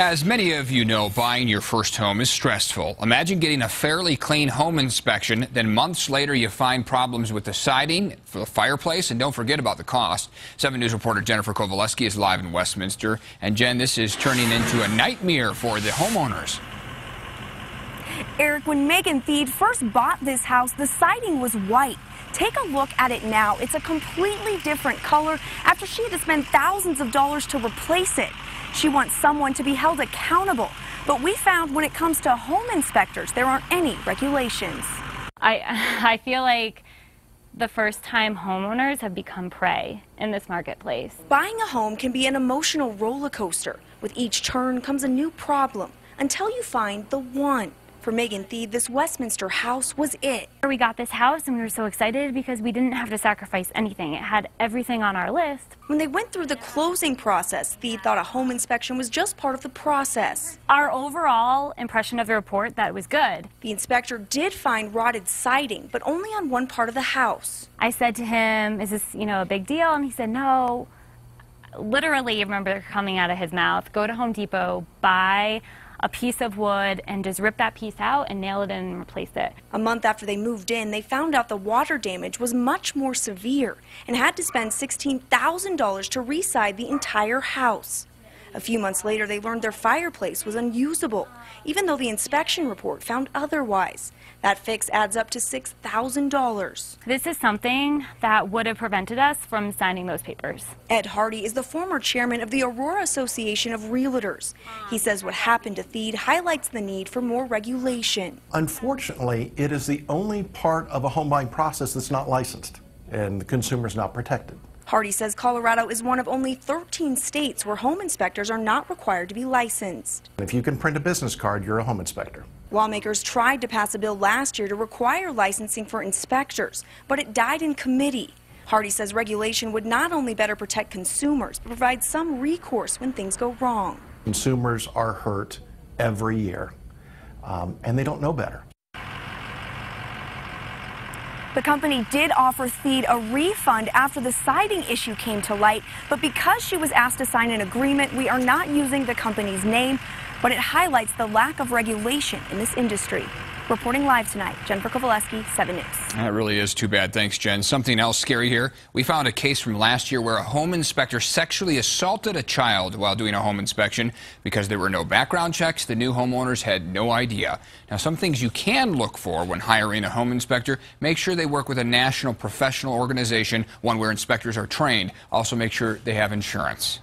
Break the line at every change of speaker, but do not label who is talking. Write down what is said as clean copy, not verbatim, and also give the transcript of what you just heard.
As many of you know, buying your first home is stressful. Imagine getting a fairly clean home inspection, then months later you find problems with the siding, for the fireplace, and don't forget about the cost. 7 News reporter Jennifer Kovaleski is live in Westminster. And Jen, this is turning into a nightmare for the homeowners.
Eric, when Megan Thied first bought this house, the siding was white. Take a look at it now. It's a completely different color after she had to spend thousands of dollars to replace it. She wants someone to be held accountable. But we found when it comes to home inspectors, there aren't any regulations.
I feel like the first-time homeowners have become prey in this marketplace.
Buying a home can be an emotional roller coaster. With each turn comes a new problem until you find the one. For Megan Thied, this Westminster house was it.
We got this house and we were so excited because we didn't have to sacrifice anything. It had everything on our list.
When they went through the closing process, Thied thought a home inspection was just part of the process.
Our overall impression of the report, that it was good.
The inspector did find rotted siding, but only on one part of the house.
I said to him, is this, a big deal? And he said, no. Literally, I remember coming out of his mouth, go to Home Depot, buy a piece of wood and just rip that piece out and nail it in and replace it.
A month after they moved in, they found out the water damage was much more severe and had to spend $16,000 to re-side the entire house. A few months later, they learned their fireplace was unusable, even though the inspection report found otherwise. That fix adds up to $6,000.
This is something that would have prevented us from signing those papers.
Ed Hardy is the former chairman of the Aurora Association of Realtors. He says what happened to Thied highlights the need for more regulation.
Unfortunately, it is the only part of a home buying process that's not licensed, and the consumer is not protected.
Hardy says Colorado is one of only 13 states where home inspectors are not required to be licensed.
If you can print a business card, you're a home inspector.
Lawmakers tried to pass a bill last year to require licensing for inspectors, but it died in committee. Hardy says regulation would not only better protect consumers, but provide some recourse when things go wrong.
Consumers are hurt every year, and they don't know better.
The company did offer Thied a refund after the siding issue came to light, but because she was asked to sign an agreement, we are not using the company's name, but it highlights the lack of regulation in this industry. Reporting live tonight, Jennifer Kovaleski, 7 News.
That really is too bad. Thanks, Jen. Something else scary here. We found a case from last year where a home inspector sexually assaulted a child while doing a home inspection. Because there were no background checks, the new homeowners had no idea. Now, some things you can look for when hiring a home inspector: make sure they work with a national professional organization, one where inspectors are trained. Also, make sure they have insurance.